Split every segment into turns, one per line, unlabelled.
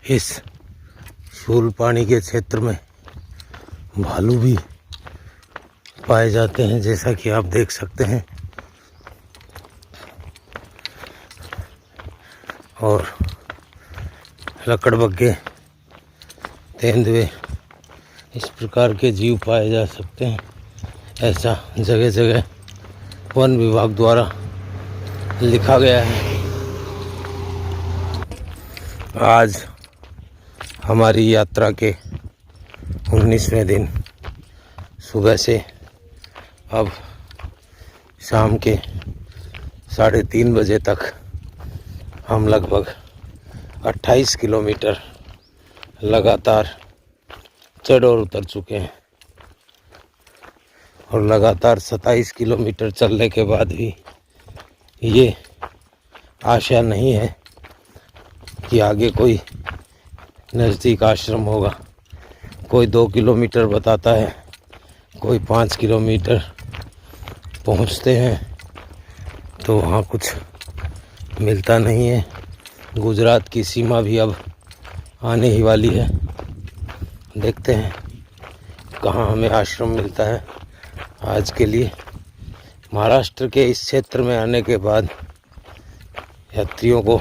इस शूलपाणी के क्षेत्र में भालू भी पाए जाते हैं, जैसा कि आप देख सकते हैं। और लकड़बग्गे, तेंदुए, इस प्रकार के जीव पाए जा सकते हैं। ऐसा जगह जगह वन विभाग द्वारा लिखा गया है। आज हमारी यात्रा के 19वें दिन सुबह से अब शाम के 3:30 बजे तक हम लगभग 28 किलोमीटर लगातार चढ़ और उतर चुके हैं। और लगातार 27 किलोमीटर चलने के बाद भी ये आशा नहीं है कि आगे कोई नज़दीक आश्रम होगा। कोई 2 किलोमीटर बताता है, कोई 5 किलोमीटर पहुंचते हैं तो वहाँ कुछ मिलता नहीं है। गुजरात की सीमा भी अब आने ही वाली है। देखते हैं कहाँ हमें आश्रम मिलता है। आज के लिए महाराष्ट्र के इस क्षेत्र में आने के बाद यात्रियों को,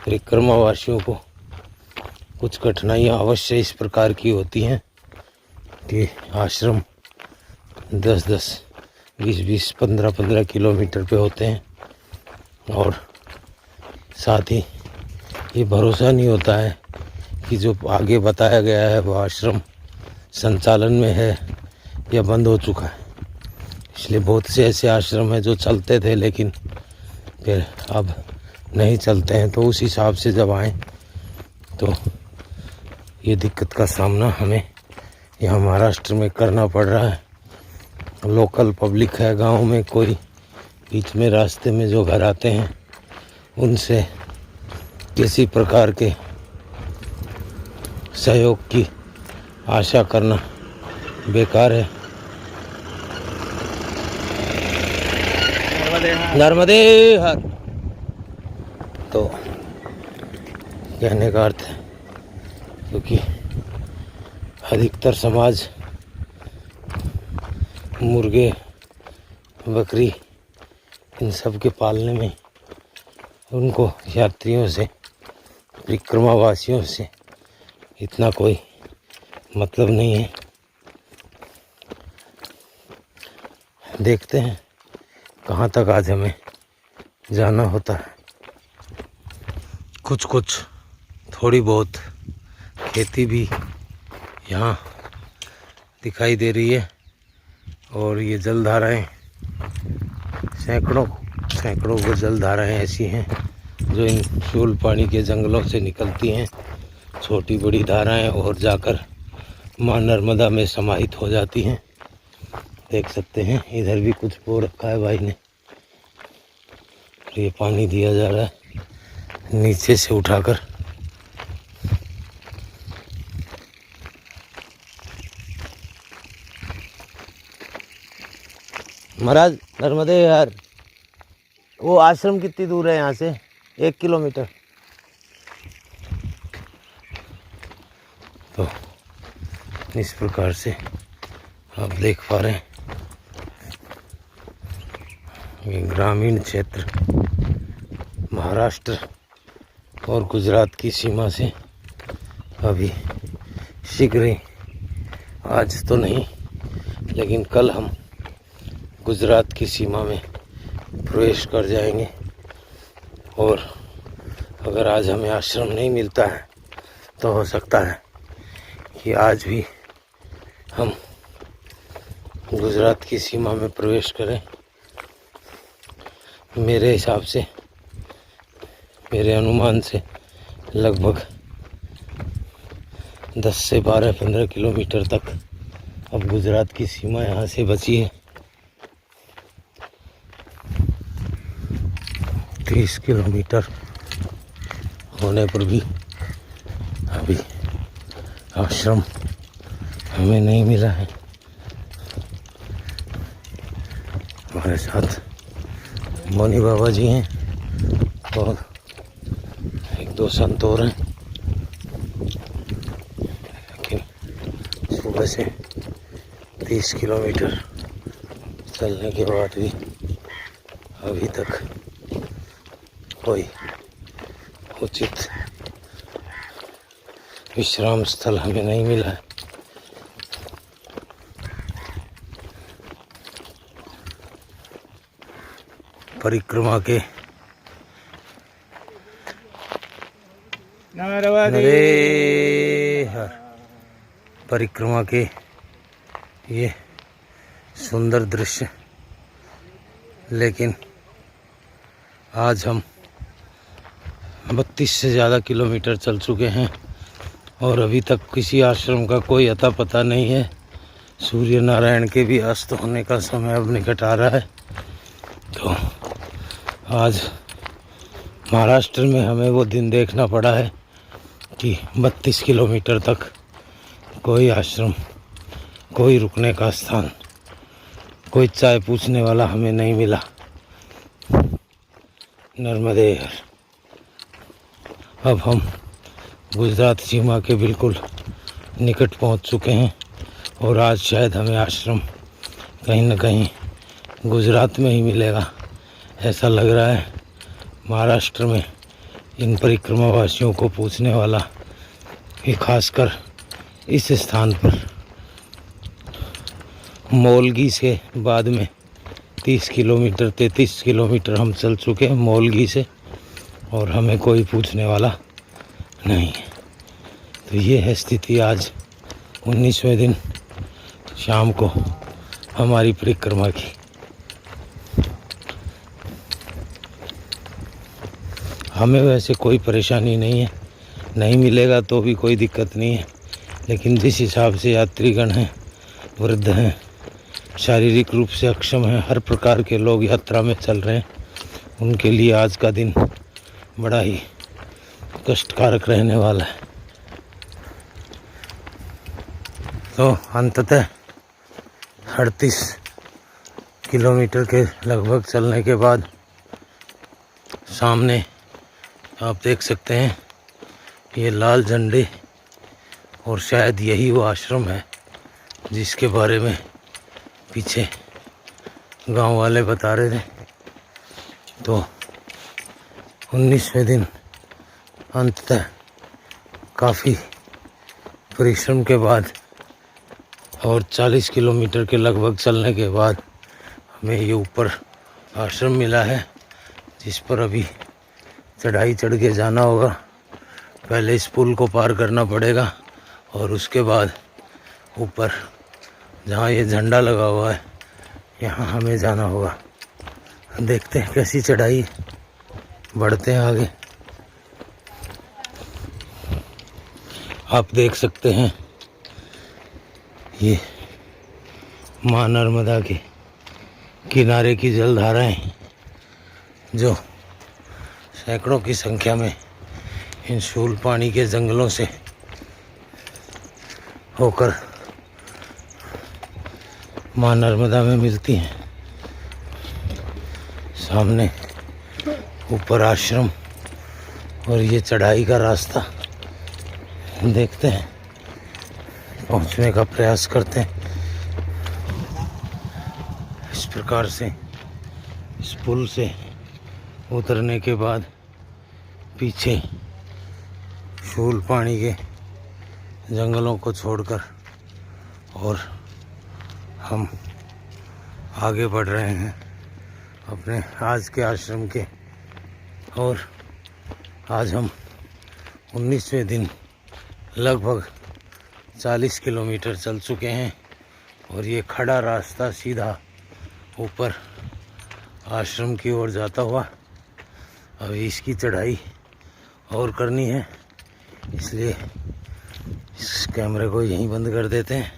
परिक्रमावासियों को कुछ कठिनाइयाँ अवश्य इस प्रकार की होती हैं कि आश्रम 10-10, 20-20, 15-15 किलोमीटर पे होते हैं। और साथ ही ये भरोसा नहीं होता है कि जो आगे बताया गया है वो आश्रम संचालन में है या बंद हो चुका है। इसलिए बहुत से ऐसे आश्रम हैं जो चलते थे लेकिन फिर अब नहीं चलते हैं। तो उस हिसाब से जब आएँ तो ये दिक्कत का सामना हमें यहाँ महाराष्ट्र में करना पड़ रहा है। लोकल पब्लिक है, गांव में कोई बीच में रास्ते में जो घर आते हैं उनसे किसी प्रकार के सहयोग की आशा करना बेकार है। नर्मदे हर। तो कहने का अर्थ है क्योंकि अधिकतर समाज मुर्गे, बकरी, इन सब के पालने में उनको यात्रियों से, परिक्रमावासियों से इतना कोई मतलब नहीं है। देखते हैं कहाँ तक आज हमें जाना होता है। कुछ थोड़ी बहुत खेती भी यहाँ दिखाई दे रही है। और ये जलधाराएँ, सैकड़ों को जलधाराएँ ऐसी हैं जो इन शूलपाणी के जंगलों से निकलती हैं, छोटी बड़ी धाराएँ, और जाकर माँ नर्मदा में समाहित हो जाती हैं। देख सकते हैं इधर भी कुछ बो रखा है भाई ने। ये पानी दिया जा रहा है नीचे से उठाकर। महाराज नर्मदे यार, वो आश्रम कितनी दूर है यहाँ से? 1 किलोमीटर। तो इस प्रकार से आप देख पा रहे हैं ये ग्रामीण क्षेत्र महाराष्ट्र और गुजरात की सीमा से अभी शीघ्र ही, आज तो नहीं लेकिन कल हम गुजरात की सीमा में प्रवेश कर जाएंगे। और अगर आज हमें आश्रम नहीं मिलता है तो हो सकता है कि आज भी हम गुजरात की सीमा में प्रवेश करें। मेरे हिसाब से, मेरे अनुमान से लगभग 10 से 12-15 किलोमीटर तक अब गुजरात की सीमा यहाँ से बची है। 30 किलोमीटर होने पर भी अभी आश्रम हमें नहीं मिला है। हमारे साथ मोनी बाबा जी हैं और 1-2 संत और हैं। जगह से 30 किलोमीटर चलने के बाद भी अभी तक कोई उचित विश्राम स्थल हमें नहीं मिला है। परिक्रमा के परिक्रमा के ये सुंदर दृश्य, लेकिन आज हम 32 से ज़्यादा किलोमीटर चल चुके हैं और अभी तक किसी आश्रम का कोई अता पता नहीं है। सूर्य नारायण के भी अस्त होने का समय अब निकट आ रहा है। तो आज महाराष्ट्र में हमें वो दिन देखना पड़ा है कि 32 किलोमीटर तक कोई आश्रम, कोई रुकने का स्थान, कोई चाय पूछने वाला हमें नहीं मिला। नर्मदे हर। अब हम गुजरात सीमा के बिल्कुल निकट पहुंच चुके हैं और आज शायद हमें आश्रम कहीं न कहीं गुजरात में ही मिलेगा, ऐसा लग रहा है। महाराष्ट्र में इन परिक्रमा वासियों को पूछने वाला कि खासकर इस स्थान पर मौलगी से बाद में 30 किलोमीटर 33 किलोमीटर हम चल चुके हैं मौलगी से, और हमें कोई पूछने वाला नहीं है। तो ये है स्थिति आज 19वें दिन शाम को हमारी परिक्रमा की। हमें वैसे कोई परेशानी नहीं है, नहीं मिलेगा तो भी कोई दिक्कत नहीं है, लेकिन जिस हिसाब से यात्रीगण हैं, वृद्ध हैं, शारीरिक रूप से अक्षम हैं, हर प्रकार के लोग यात्रा में चल रहे हैं, उनके लिए आज का दिन बड़ा ही कष्टकारक रहने वाला है। तो अंततः 38 किलोमीटर के लगभग चलने के बाद सामने आप देख सकते हैं ये लाल झंडे, और शायद यही वो आश्रम है जिसके बारे में पीछे गांव वाले बता रहे थे। तो 19वें दिन अंततः काफ़ी परिश्रम के बाद और 40 किलोमीटर के लगभग चलने के बाद हमें ये ऊपर आश्रम मिला है, जिस पर अभी चढ़ाई चढ़ के जाना होगा। पहले इस पुल को पार करना पड़ेगा और उसके बाद ऊपर जहाँ ये झंडा लगा हुआ है यहाँ हमें जाना होगा। देखते हैं कैसी चढ़ाई, बढ़ते हैं आगे। आप देख सकते हैं ये माँ नर्मदा के किनारे की जलधाराएं जो सैकड़ों की संख्या में इन शूल पानी के जंगलों से होकर माँ नर्मदा में मिलती हैं। सामने ऊपर आश्रम और ये चढ़ाई का रास्ता, देखते हैं, पहुंचने का प्रयास करते हैं। इस प्रकार से इस पुल से उतरने के बाद पीछे शूल पानी के जंगलों को छोड़कर और हम आगे बढ़ रहे हैं अपने आज के आश्रम के। और आज हम 19वें दिन लगभग 40 किलोमीटर चल चुके हैं और ये खड़ा रास्ता सीधा ऊपर आश्रम की ओर जाता हुआ। अभी इसकी चढ़ाई और करनी है, इसलिए इस कैमरे को यहीं बंद कर देते हैं।